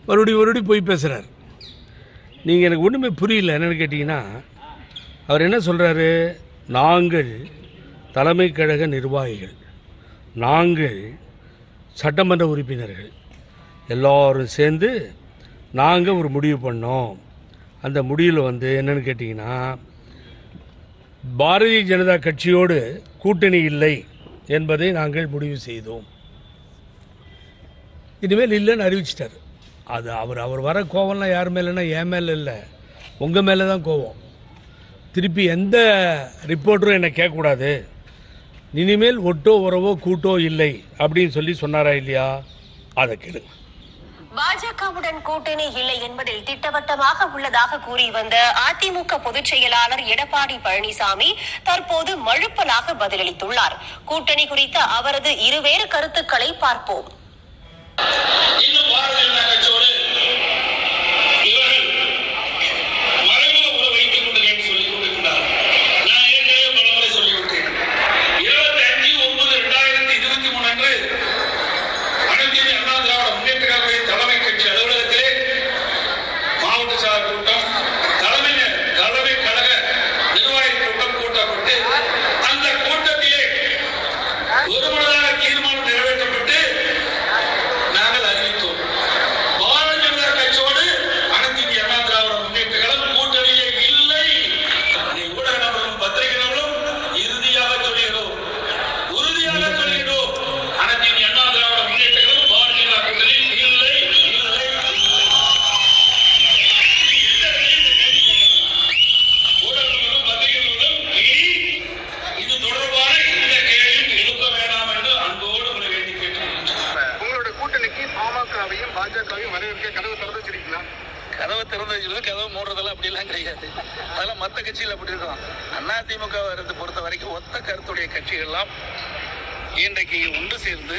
மறுபடியும் போய் பேசுகிறார். நீங்கள் எனக்கு ஒன்றுமே புரியல. என்னென்னு கேட்டிங்கன்னா, அவர் என்ன சொல்கிறாரு, நாங்கள் தலைமை கழக நிர்வாகிகள், நாங்கள் சட்டமன்ற உறுப்பினர்கள் எல்லோரும் சேர்ந்து நாங்கள் ஒரு முடிவு பண்ணோம். அந்த முடிவில் என்னென்னு கேட்டிங்கன்னா, பாரதிய ஜனதா கட்சியோடு கூட்டணி இல்லை என்பதை நாங்கள் முடிவு செய்தோம். இனிமேல் இல்லைன்னு அறிவிச்சிட்டார். அது அவர் வர கோவம்லாம் யார் மேலேன்னா என் மேலே இல்லை, உங்கள் மேலே தான் கோவம். திருப்பி எந்த ரிப்போர்ட்டரும் என்னை கேட்கக்கூடாது, இனிமேல் ஒட்டோ உறவோ கூட்டோ இல்லை அப்படின்னு சொல்லி சொன்னாரா இல்லையா? அதை கேளுங்க. பாஜகவுடன் கூட்டணி இல்லை என்பதில் திட்டவட்டமாக உள்ளதாக கூறி வந்த அதிமுக பொதுச் செயலாளர் எடப்பாடி பழனிசாமி தற்போது மழுப்பலாக பதிலளித்துள்ளார். கூட்டணி குறித்த அவரது இருவேறு கருத்துக்களை பார்ப்போம். கதவை திறந்து கதவை மூடுறதெல்லாம் அப்படிலாம் கிடையாது. அதெல்லாம் மற்ற கட்சியில் அப்படி இருக்கும். அதிமுக பொறுத்த வரைக்கும் ஒத்த கருத்துடைய கட்சிகள்லாம் இன்றைக்கு ஒன்று சேர்ந்து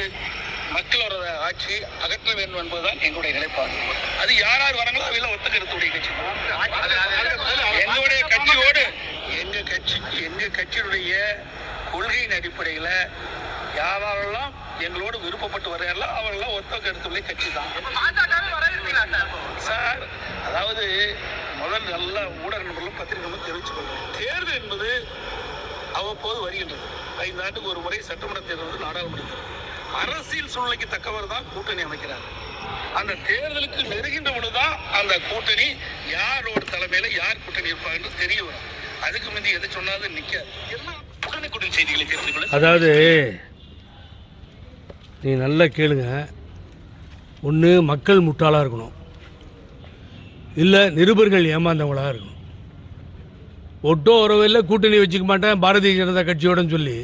மக்களோட ஆட்சி அகற்ற வேண்டும் என்பதுதான் எங்களுடைய நிலைப்பாடு. அது யார் யார் வராங்களோ அவையெல்லாம் ஒத்த கருத்துடைய கட்சி. எங்களுடைய கட்சியோடு எங்க கட்சியுடைய கொள்கையின் அடிப்படையில் யாரெல்லாம் எங்களோடு விருப்பப்பட்டு வரையெல்லாம் அவரெல்லாம் ஒத்த கருத்துடைய கட்சி தான் சார். அதாவது முதல் நல்ல ஊடக நண்பர்களும் பத்திரிகைகளும் தெரிவிச்சுக்கொள்ளும். தேர்தல் என்பது அவ்வப்போது வருகின்றது. 5 ஆண்டுக்கு ஒரு முறை சட்டமன்ற தேர்தல், நாடாளுமன்ற தேர்தல். அரசியல் சூழ்நிலைக்கு தக்கவர் தான் கூட்டணி அமைக்கிறார். அந்த தேர்தலுக்கு நெருங்கின்ற பொழுதுதான் அந்த கூட்டணி யாரோட தலைமையில யார் கூட்டணி இருப்பாங்க என்று தெரிய வரும். அதுக்கு முந்தி எதை சொன்னாலும் நிற்காது. எல்லாம் உடனுக்குடன் செய்திகளை தெரிந்து கொள்ள. அதாவது நீ நல்லா கேளுங்க. ஒன்று மக்கள் முட்டாளாக இருக்கணும், இல்லை நிருபர்கள் ஏமாந்தவங்களாக இருக்கணும். ஒட்டோ உறவில் கூட்டணி வச்சுக்க மாட்டேன் பாரதிய ஜனதா கட்சியோடன்னு சொல்லி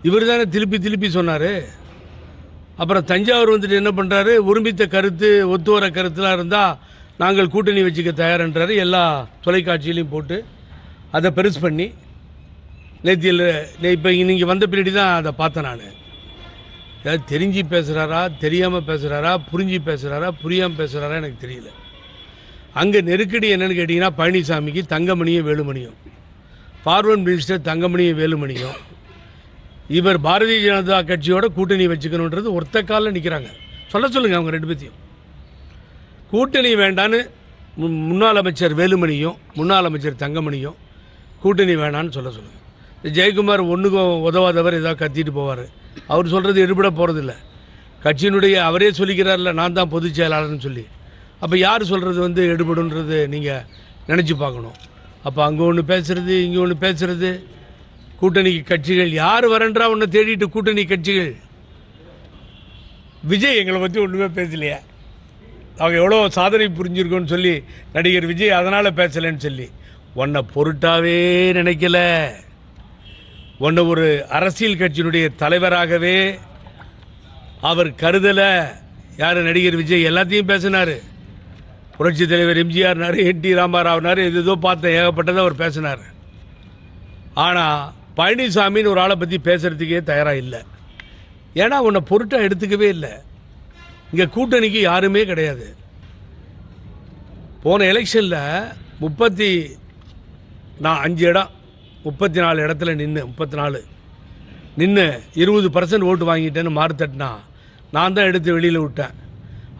இவர் தானே திருப்பி சொன்னார். அப்புறம் தஞ்சாவூர் என்ன பண்ணுறாரு, ஒருமித்த கருத்து ஒத்து வர கருத்துலாம் இருந்தால் நாங்கள் கூட்டணி வச்சுக்க தயார்ன்றாரு. எல்லா தொலைக்காட்சியிலையும் போட்டு அதை பெருசு பண்ணி நேத்தியில் இப்போ நீங்கள் வந்த பின்னாடி தான் அதை பார்த்தேன் நான். ஏதாவது தெரிஞ்சு பேசுகிறாரா, தெரியாமல் பேசுகிறாரா, புரிஞ்சு பேசுகிறாரா, புரியாமல் பேசுகிறாரா எனக்கு தெரியல. அங்கே நெருக்கடி என்னென்னு கேட்டிங்கன்னா, பழனிசாமிக்கு தங்கமணியும் வேலுமணியும், ஃபார்வர்ட் மினிஸ்டர் தங்கமணியும் வேலுமணியும் இவர் பாரதிய ஜனதா கட்சியோட கூட்டணி வச்சுக்கணுன்றது ஒருத்த காலில் நிற்கிறாங்க. சொல்லுங்கள் அவங்க 2 பேர்த்தையும். கூட்டணி வேண்டான்னு முன்னாள் அமைச்சர் வேலுமணியும் முன்னாள் அமைச்சர் தங்கமணியும் கூட்டணி வேண்டான்னு சொல்லுங்கள். ஜெயக்குமார் ஒன்றுக்கும் உதவாதவர் ஏதாவது கத்திட்டு போவார். அவர் சொல்கிறது எடுபட போகிறதில்ல. கட்சியினுடைய அவரே சொல்லிக்கிறார்ல, நான் தான் பொதுச் செயலாளர்னு சொல்லி. அப்போ யார் சொல்கிறது எடுபடுன்றது நீங்கள் நினச்சி பார்க்கணும். அப்போ அங்கே ஒன்று பேசுகிறது, இங்கே ஒன்று பேசுகிறது. கூட்டணி கட்சிகள் யார் வரன்றா ஒன்று தேடிட்டு கூட்டணி கட்சிகள். விஜய் எங்களை பற்றி ஒன்றுமே பேசலையா, அவங்க எவ்வளோ சாதனை புரிஞ்சிருக்கோன்னு சொல்லி நடிகர் விஜய் அதனால் பேசலைன்னு சொல்லி உன்னை பொருட்டாவே நினைக்கல. உன்னை ஒரு அரசியல் கட்சியினுடைய தலைவராகவே அவர் கருதலை. யார் நடிகர் விஜய் எல்லாத்தையும் பேசினார். புரட்சி தலைவர் எம்ஜிஆர்னார், என் டி ராமாராவ்னார், ஏதோ பார்த்தேன் ஏகப்பட்டதை அவர் பேசினார். ஆனால் பழனிசாமின்னு ஒரு ஆளை பற்றி பேசுகிறதுக்கே தயாராக இல்லை. ஏன்னா உன்னை பொருட்டாக எடுத்துக்கவே இல்லை. இங்கே கூட்டணிக்கு யாருமே கிடையாது. போன எலெக்ஷனில் 5 இடம் 34 இடத்துல நின்று 20% ஓட்டு வாங்கிட்டேன்னு மாறு தட்டினா நான் தான் எடுத்து வெளியில் விட்டேன்.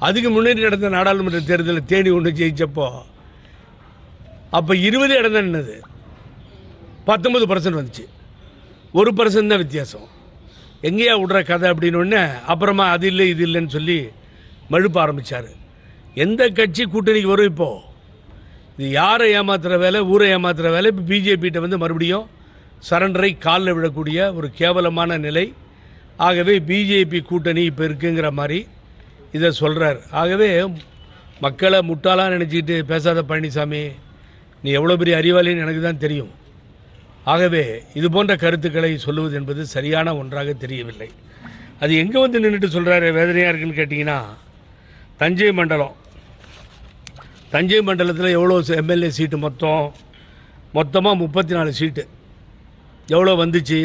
அதுக்கு முன்னாடி நடந்த நாடாளுமன்ற தேர்தலில் தேனி ஒன்று ஜெயிச்சப்போ அப்போ 20 இடம் தான் நின்னது, 19% வந்துச்சு, 1% தான் வித்தியாசம். எங்கேயா விடுற கதை அப்படின்னு அப்புறமா அது இல்லை இது இல்லைன்னு சொல்லி மழுப்ப ஆரம்பித்தார். எந்த கட்சி கூட்டணிக்கு வரும் இப்போது? இது யாரை ஏமாத்துகிற வேலை, ஊரை ஏமாத்துகிற வேலை. இப்போ பிஜேபிகிட்ட வந்து மறுபடியும் சரண்டரை காலில் விடக்கூடிய ஒரு கேவலமான நிலை. ஆகவே பிஜேபி கூட்டணி இப்போ இருக்குங்கிற மாதிரி இதை சொல்கிறார். ஆகவே மக்களை முட்டாளாக நினச்சிக்கிட்டு பேசாத பழனிசாமி, நீ எவ்வளோ பெரிய அறிவாளின்னு எனக்கு தான் தெரியும். ஆகவே இது போன்ற கருத்துக்களை சொல்லுவது என்பது சரியான ஒன்றாக தெரியவில்லை. அது எங்கே வந்து நின்றுட்டு சொல்கிறாரு வேதனையாக இருக்குன்னு கேட்டிங்கன்னா, தஞ்சை மண்டலம், தஞ்சை மண்டலத்தில் எவ்வளோ எம்எல்ஏ சீட்டு மொத்தமாக 34 சீட்டு. எவ்வளோ வந்துச்சு?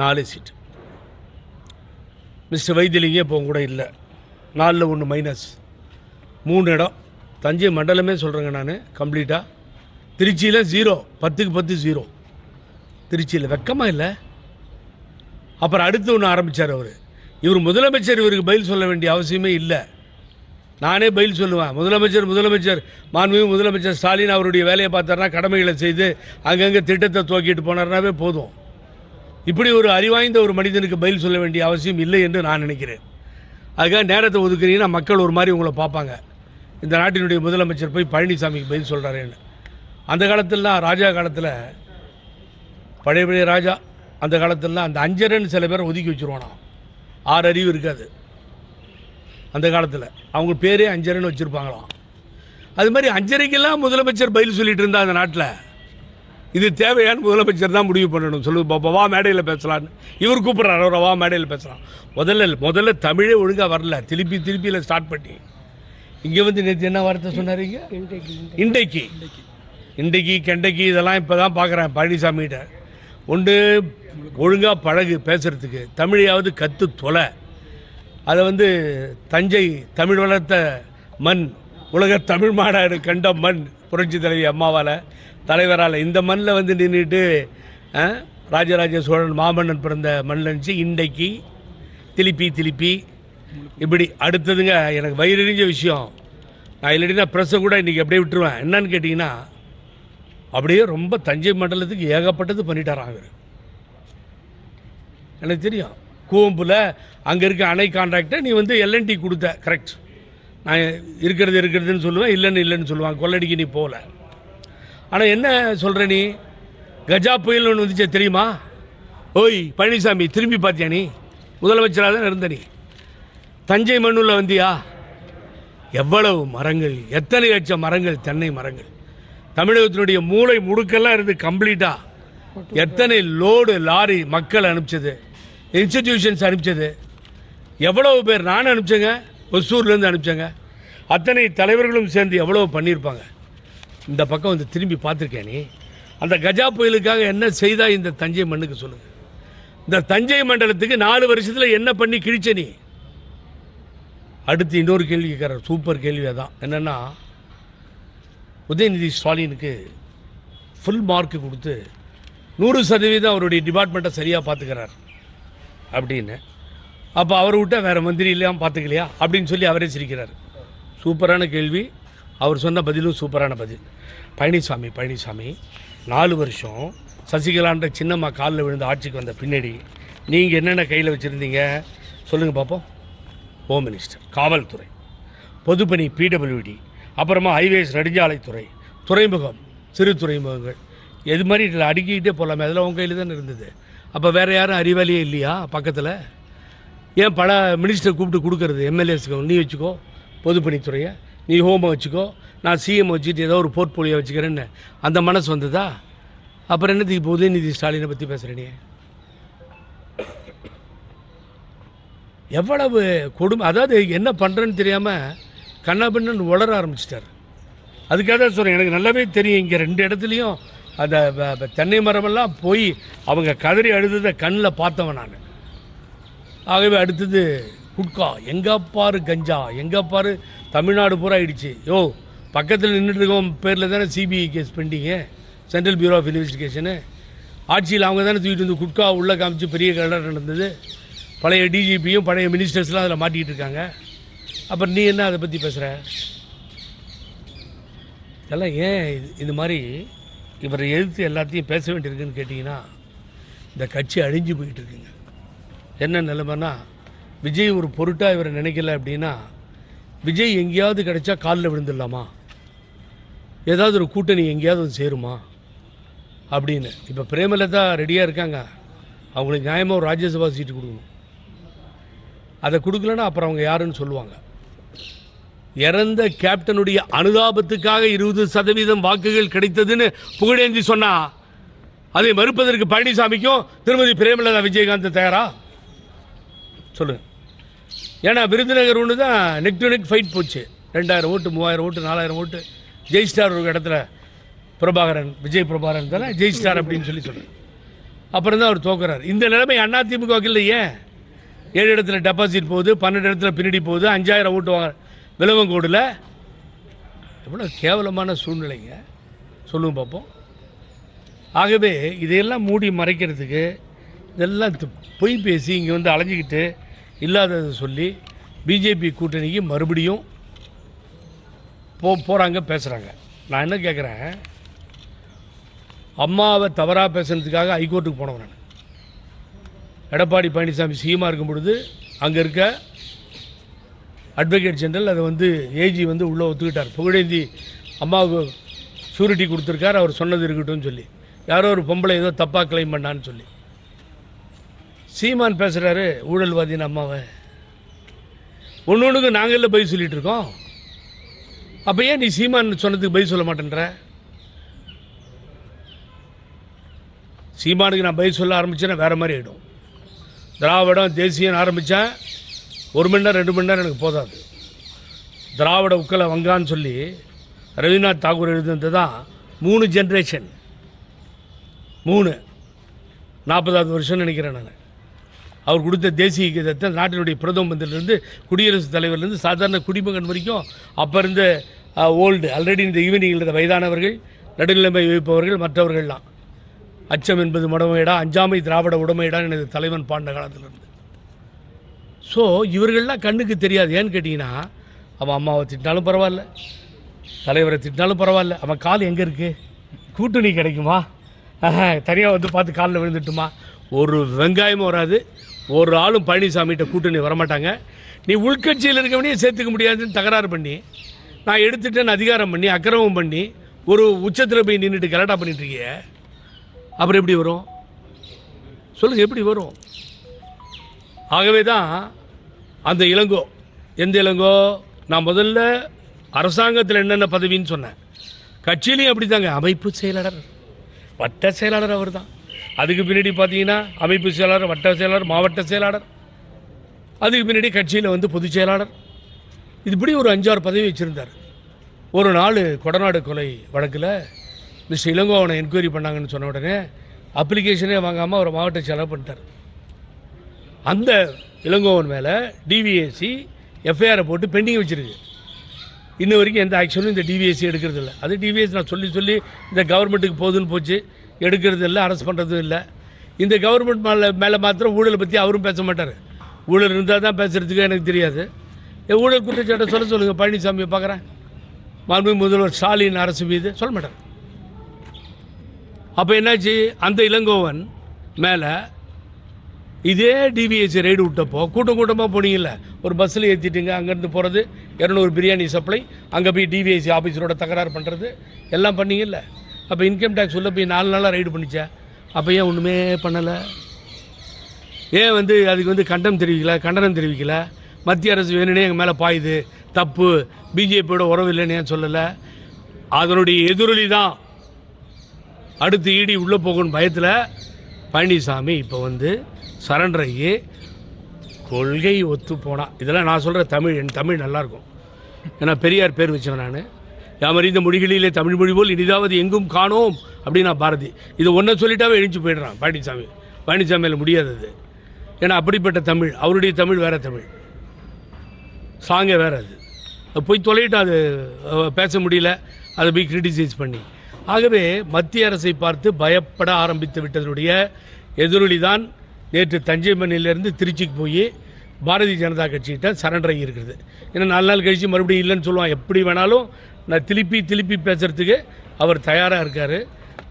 4 சீட்டு. மிஸ்டர் வைத்திலிங்கம் இப்போ கூட இல்லை, 4ல் 1 மைனஸ், 3 இடம். தஞ்சை மண்டலமே சொல்கிறேங்க நான் கம்ப்ளீட்டாக. திருச்சியில் 0, 10க்கு 10 0. திருச்சியில் வெக்கமாக இல்லை. அப்புறம் அடுத்து ஒன்று ஆரம்பித்தார் அவர். இவர் முதலமைச்சர், இவருக்கு பதில் சொல்ல வேண்டிய அவசியமே இல்லை. நானே பதில் சொல்லுவேன். முதலமைச்சர் மாண்புமிகு முதலமைச்சர் ஸ்டாலின் அவருடைய வேலையை பார்த்தாருனா, கடமைகளை செய்து அங்கங்கே திட்டத்தை துவக்கிட்டு போனார்னாவே போதும். இப்படி ஒரு அறிவாய்ந்த ஒரு மனிதனுக்கு பதில் சொல்ல வேண்டிய அவசியம் இல்லை என்று நான் நினைக்கிறேன். அதுக்காக நேரத்தை ஒதுக்குறீங்கன்னா மக்கள் ஒரு மாதிரி உங்களை பார்ப்பாங்க, இந்த நாட்டினுடைய முதலமைச்சர் போய் பழனிசாமிக்கு பதில் சொல்கிறாரேன்னு. அந்த காலத்திலலாம், ராஜா காலத்தில், பழைய ராஜா அந்த காலத்திலலாம் அந்த அஞ்சரன்னு சில பேரை ஒதுக்கி வச்சுருவானா. 6 அறிவு இருக்காது அந்த காலத்தில். அவங்க பேரே அஞ்சரன்னு வச்சுருப்பாங்களாம். அது மாதிரி அஞ்சரைக்கெல்லாம் முதலமைச்சர் பதில் சொல்லிட்டு இருந்தா அந்த நாட்டில். இது தேவையான முதலமைச்சர் தான் முடிவு பண்ணணும். சொல்லு பாப்பா, வா மேடையில் பேசலான்னு இவர் கூப்பிட்றாரு. அவரை வா மேடையில் பேசலாம். முதல்ல தமிழே ஒழுங்காக வரல, திருப்பியில் ஸ்டார்ட் பண்ணி இங்கே வந்து நேற்று என்ன வார்த்தை சொன்னார்? இன்றைக்கு கெண்டைக்கு இதெல்லாம் இப்போ தான் பார்க்குறேன் பழனிசாமிகிட்ட. ஒன்று ஒழுங்காக பழகு பேசுகிறதுக்கு, தமிழையாவது கற்று தொலை. அதை வந்து தஞ்சை தமிழ் வளர்த்த மண், உலக தமிழ் மாநாடு கண்ட மண், புரட்சி தலைவி அம்மாவால், தலைவரால். இந்த மண்ணில் வந்து நின்றுட்டு ராஜராஜ சோழன் மாமன்னன் பிறந்த மண்ணில் இருந்துச்சு. இன்றைக்கு திருப்பி இப்படி அடுத்ததுங்க. எனக்கு வயிறறிஞ்ச விஷயம், நான் இல்லாட்டினா ப்ரெஸ்ஸை கூட இன்றைக்கி அப்படியே விட்டுருவேன். என்னன்னு கேட்டிங்கன்னா, அப்படியே ரொம்ப தஞ்சை மண்டலத்துக்கு ஏகப்பட்டது பண்ணிட்டாராங்க. எனக்கு தெரியும், கூவம்புல அங்கே இருக்க அணை கான்ட்ராக்டை நீ வந்து எல்என்டி கொடுத்த, கரெக்ட். நான் இருக்கிறதுன்னு சொல்லுவேன், இல்லைன்னு சொல்லுவான். கொள்ளடிக்கு நீ போகல. ஆனால் என்ன சொல்கிற நீ? கஜா புயல் ஒன்று வந்துச்சே தெரியுமா? ஓய் பழனிசாமி, திரும்பி பார்த்தியா? நீ முதலமைச்சராக தான் இருந்த. நீ தஞ்சை மண்ணுள்ள வந்தியா? எவ்வளவு மரங்கள், எத்தனை லட்சம் மரங்கள், தென்னை மரங்கள். தமிழகத்தினுடைய மூளை முடுக்கெல்லாம் இருந்து கம்ப்ளீட்டாக எத்தனை லோடு லாரி மக்கள் அனுப்பிச்சது, இன்ஸ்டிடியூஷன்ஸ் அனுப்பிச்சது. எவ்வளவு பேர் நான் அனுப்பிச்சேங்க, ஒசூர்லேருந்து அனுப்பிச்சேங்க. அத்தனை தலைவர்களும் சேர்ந்து எவ்வளோ பண்ணியிருப்பாங்க. இந்த பக்கம் வந்து திரும்பி பார்த்துருக்கேன். நீ அந்த கஜா புயலுக்காக என்ன செய்தா இந்த தஞ்சை மண்ணுக்கு சொல்லுங்க. இந்த தஞ்சை மண்டலத்துக்கு 4 வருஷத்தில் என்ன பண்ணி கிழிச்ச நீ? அடுத்து இன்னொரு கேள்வி கேட்குறார், சூப்பர் கேள்வி. அதான் என்னென்னா, உதயநிதி ஸ்டாலினுக்கு ஃபுல் மார்க்கு கொடுத்து 100% அவருடைய டிபார்ட்மெண்ட்டை சரியாக பார்த்துக்கிறார் அப்படின்னு. அப்போ அவர் விட்ட வேறு மந்திரி இல்லாமல் பார்த்துக்கலையா அப்படின்னு சொல்லி அவரே சிரிக்கிறார். சூப்பரான கேள்வி. அவர் சொன்ன பதிலும் சூப்பரான பதில். பழனிசாமி 4 வருஷம் சசிகலான்ற சின்னம்மா காலில் விழுந்து ஆட்சிக்கு வந்த பின்னாடி நீங்கள் என்னென்ன கையில் வச்சுருந்தீங்க சொல்லுங்கள் பார்ப்போம். ஹோம் மினிஸ்டர், காவல்துறை, பொதுப்பணி, பிடபிள்யூடி, அப்புறமா ஹைவேஸ் நெடுஞ்சாலைத்துறை, துறைமுகம், சிறு துறைமுகங்கள், எது மாதிரி இதில் அடுக்கிக்கிட்டே போகலாமே. அதெல்லாம் உங்கள் கையில் தானே இருந்தது. அப்போ வேறு யாரும் அறிவாளியே இல்லையா பக்கத்தில்? ஏன் பல மினிஸ்டர் கூப்பிட்டு கொடுக்கறது? எம்எல்ஏஸ்க்கு நீ வச்சுக்கோ பொதுப்பணித்துறையை, நீ ஹோமை வச்சுக்கோ, நான் சிஎம் வச்சுட்டு ஏதோ ஒரு போர்ட்போலியோ வச்சுக்கிறேன்னு அந்த மனசு வந்ததா? அப்புறம் என்னத்துக்கு இப்போ உதயநிதி ஸ்டாலினை பற்றி பேசுகிறேனே? எவ்வளவு கொடுமை. அதாவது என்ன பண்ணுறேன்னு தெரியாமல் கண்ணாபின்னு வளர ஆரம்பிச்சிட்டார். அதுக்காக தான் சொல்கிறேன், எனக்கு நல்லாவே தெரியும். இங்கே 2 இடத்துலையும் அந்த தென்னை மரமெல்லாம் போய் அவங்க கதறி அழுததை கண்ணில் பார்த்தவன் நான். ஆகவே அடுத்தது குட்கா, எங்கே பாரு கஞ்சா, எங்கே பாரு தமிழ்நாடு பூரா ஆயிடுச்சு. பக்கத்தில் நின்றுட்டு இருக்கோம் பேரில் தானே CBI case pending, Central Bureau of Investigation. ஆட்சியில் அவங்க தானே தூக்கிட்டு வந்து குட்கா உள்ளே காமிச்சு பெரிய கலர் நடந்தது. பழைய டிஜிபியும் பழைய மினிஸ்டர்ஸ்லாம் அதில் மாட்டிக்கிட்டு இருக்காங்க. அப்புறம் நீ என்ன அதை பற்றி பேசுகிற? இதெல்லாம் ஏன் இது மாதிரி இவரை எதிர்த்து எல்லாத்தையும் பேச வேண்டியிருக்குன்னு கேட்டிங்கன்னா, இந்த கட்சி அழிஞ்சு போயிட்டு இருக்குங்க. என்ன நிலைமைன்னா, விஜய் ஒரு பொருட்டாக இவரை நினைக்கல அப்படின்னா, விஜய் எங்கேயாவது கிடைச்சா காலில் விழுந்துடலாமா, ஏதாவது ஒரு கூட்டணி எங்கேயாவது வந்து சேருமா அப்படின்னு. இப்போ பிரேமலதா ரெடியாக இருக்காங்க, அவங்களுக்கு நியாயமாக ஒரு ராஜ்யசபா சீட்டு கொடுக்கணும். அதை கொடுக்கலன்னா அப்புறம் அவங்க யாருன்னு சொல்லுவாங்க. இறந்த கேப்டனுடைய அனுதாபத்துக்காக 20% வாக்குகள் கிடைத்ததுன்னு புகழேந்தி சொன்னா, அதை மறுப்பதற்கு பழனிசாமிக்கும் திருமதி பிரேமலதா விஜயகாந்த் தயாரா சொல்லுங்க? ஏன்னா விருதுநகர் ஒன்று தான் நெக் டு நெக் ஃபைட் போச்சு. 2000 ஓட்டு, 3000 ஓட்டு, 4000 ஓட்டு. ஜெய்ஸ்டார் ஒரு இடத்துல பிரபாகரன், விஜய் பிரபாகரன் தானே ஜெய்ஸ்டார் அப்படின்னு சொல்லி சொல்கிறேன். அப்புறம் தான் அவர் தோக்குறாரு. இந்த நிலைமை அதிமுக இல்லையே. 7 இடத்துல டெபாசிட் போகுது, 12 இடத்துல பின்னாடி போகுது, 5000 ஓட்டு வாங்க விலவங்கோடில். எவ்வளோ கேவலமான சூழ்நிலைங்க, சொல்லுங்க பார்ப்போம். ஆகவே இதையெல்லாம் மூடி மறைக்கிறதுக்கு இதெல்லாம் பொய் பேசி இங்கே வந்து அலைஞ்சிக்கிட்டு இல்லாததை சொல்லி பிஜேபி கூட்டணிக்கு மறுபடியும் போகிறாங்க, பேசுகிறாங்க. நான் என்ன கேட்குறேன், அம்மாவை தவறாக பேசுனதுக்காக ஹைகோர்ட்டுக்கு போனவன் நான். எடப்பாடி பழனிசாமி சிஎம்மாக இருக்கும் பொழுது அங்கே இருக்க அட்வொகேட் ஜெனரல் அதை வந்து ஏஜி வந்து உள்ளே ஒத்துக்கிட்டார். புகழேந்தி அம்மாவுக்கு ஷூரிட்டி கொடுத்துருக்கார், அவர் சொன்னது இருக்கட்டும்னு சொல்லி. யாரோ ஒரு பொம்பளை ஏதோ தப்பாக கிளைம் பண்ணான்னு சொல்லி சீமான் பேசுகிறாரு ஊழல்வாதின்னு அம்மாவை. ஒன்றுக்கு நாங்களில் பதில் சொல்லிகிட்டு இருக்கோம். அப்போ ஏன் நீ சீமான் சொன்னதுக்கு பதில் சொல்ல மாட்டேன்ற? சீமானுக்கு நான் பதில் சொல்ல ஆரம்பித்தேன்னா வேறு மாதிரி ஆகிடும். திராவிடம் தேசியம் ஆரம்பித்தேன் 1 மணி நேரம் 2 மணி நேரம் எனக்கு போதாது. திராவிட உக்கலை வங்கான்னு சொல்லி ரவீந்திரநாத் தாகூர் எழுதுனது தான் 3 ஜென்ரேஷன், 40வது வருஷம்னு நினைக்கிறேன் நான். அவர் கொடுத்த தேசிய கீதத்தை நாட்டினுடைய பிரதம மந்திரிலேருந்து குடியரசுத் தலைவர்லேருந்து சாதாரண குடிமகன் வரைக்கும் அப்போ இருந்த ஓல்டு ஆல்ரெடி இந்த ஈவினிங் இருந்த வயதானவர்கள், நடுநிலைமை வைப்பவர்கள், மற்றவர்கள்லாம் அச்சம் என்பது மடமையிடா, அஞ்சாமை திராவிட உடமையிடான்னு எனது தலைவன் பாண்ட காலத்திலிருந்து. ஸோ இவர்கள்லாம் கண்ணுக்கு தெரியாது. ஏன்னு கேட்டிங்கன்னா, அவன் அம்மாவை திட்டினாலும் பரவாயில்ல, தலைவரை திட்டினாலும் பரவாயில்ல, அவன் கால் எங்கே இருக்குது, கூட்டணி கிடைக்குமா, தனியாக வந்து பார்த்து காலில் விழுந்துட்டுமா, ஒரு வெங்காயமும் வராது. ஒரு ஆளும் பழனிசாமிகிட்ட கூட்டணி வரமாட்டாங்க. நீ உள்கட்சியில் இருக்கவனே சேர்த்துக்க முடியாதுன்னு தகராறு பண்ணி, நான் எடுத்துட்டேன்னு அதிகாரம் பண்ணி அக்கிரமம் பண்ணி ஒரு உச்சத்தில் போய் நின்றுட்டு கரெக்டாக பண்ணிட்டு இருக்கிய, அப்புறம் எப்படி வரும் சொல்லுங்கள், எப்படி வரும்? ஆகவே தான் அந்த இளங்கோ, எந்த இளங்கோ, நான் முதல்ல அரசாங்கத்தில் என்னென்ன பதவின்னு சொன்னேன், கட்சியிலையும் அப்படி தாங்க, அமைப்பு செயலாளர், வட்ட செயலாளர் அவர் தான். அதுக்கு பின்னாடி பார்த்தீங்கன்னா அமைப்பு செயலாளர், வட்ட செயலாளர், மாவட்ட செயலாளர், அதுக்கு பின்னாடி கட்சியில் வந்து பொதுச் செயலாளர், இதுபடி ஒரு 5-6 பதவி வச்சுருந்தார். ஒரு நாள் கொடநாடு கொலை வழக்கில் மிஸ்டர் இளங்கோ அவனை என்கொயரி பண்ணாங்கன்னு சொன்ன உடனே அப்ளிகேஷனே வாங்காமல் அவர் மாவட்ட செயலாளர் பண்ணிட்டார். அந்த இளங்கோவன் மேலே டிவிஎஸ்சி எஃப்ஐஆரை போட்டு பெண்டிங் வச்சுருக்கு. இன்ன வரைக்கும் எந்த ஆக்ஷனும் இந்த டிவிஎஸ்சி எடுக்கிறது இல்லை. அது டிவிஎஸ் நான் சொல்லி சொல்லி இந்த கவர்மெண்ட்டுக்கு போகுதுன்னு போச்சு, எடுக்கிறது இல்லை, அரெஸ்ட் பண்ணுறதும் இல்லை. இந்த கவர்மெண்ட் மேலே மாத்திரம் ஊழலை பற்றி அவரும் பேச மாட்டார். ஊழல் இருந்தால் தான் பேசுகிறதுக்கு எனக்கு தெரியாது. ஊழல் குற்றச்சாட்டை சொல்லுங்கள், பழனிசாமியை பார்க்குறேன், மாண்புமிகு முதல்வர் ஸ்டாலின் அரசு மீது சொல்ல மாட்டார். அப்போ என்னாச்சு, அந்த இளங்கோவன் மேலே இதே டிவிஎஸ்சி ரைடு விட்டப்போ கூட்டமாக போனீங்கல்ல, ஒரு பஸ்ஸில் ஏற்றிட்டுங்க, அங்கேருந்து போகிறது 200 பிரியாணி சப்ளை, அங்கே போய் டிவிஎஸ்சி ஆஃபீஸரோட தகராறு பண்ணுறது எல்லாம் பண்ணிங்கல்ல. அப்போ இன்கம் டேக்ஸ் உள்ள போய் 4 நாளாக ரைடு பண்ணிச்சா, அப்போ ஏன் ஒன்றுமே பண்ணலை? ஏன் வந்து அதுக்கு வந்து கண்டனம் தெரிவிக்கல? மத்திய அரசு வேணுனே எங்கள் மேலே பாயுது, தப்பு, பிஜேபியோட உறவு இல்லைன்னு ஏன் சொல்லலை? அதனுடைய எதிரொலி தான் அடுத்து இடி உள்ளே போகணும் பயத்தில் பழனிசாமி இப்போ வந்து சரண்டர் ஆகி கொள்கை ஒத்து போனால், இதெல்லாம் நான் சொல்கிற தமிழ், என் தமிழ் நல்லாயிருக்கும். ஏன்னா பெரியார் பேர் வச்சவன் நான். யாமறிந்த மொழிகளிலே தமிழ் மொழி போல் இனிதாவது எங்கும் காணோம் அப்படின்னா பாரதி. இது ஒன்றை சொல்லிட்டாவே எழுந்து போயிடுறான் பழனிசாமியில் முடியாதது. ஏன்னா அப்படிப்பட்ட தமிழ், அவருடைய தமிழ் வேறு தமிழ், சாங்கே வேறு. அது போய் தொலையிட்டு அது பேச முடியல, அதை போய் கிரிட்டிசைஸ் பண்ணி. ஆகவே மத்திய அரசை பார்த்து பயப்பட ஆரம்பித்து விட்டதனுடைய எதிரொலி தான் நேற்று தஞ்சை மண்ணிலிருந்து திருச்சிக்கு போய் பாரதிய ஜனதா கட்சிகிட்ட சரண்டர் ஆகி இருக்கிறது. ஏன்னா 4 நாள் கழித்து மறுபடியும் இல்லைன்னு சொல்லுவான். எப்படி வேணாலும் நான் திருப்பி பேசுகிறதுக்கு அவர் தயாராக இருக்கார்.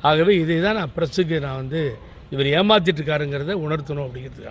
ஆகவே இதை தான் நான் ப்ரெஸ்ஸுக்கு நான் இவர் ஏமாற்றிட்டு இருக்காருங்கிறத உணர்த்தணும் அப்படிங்கிறது.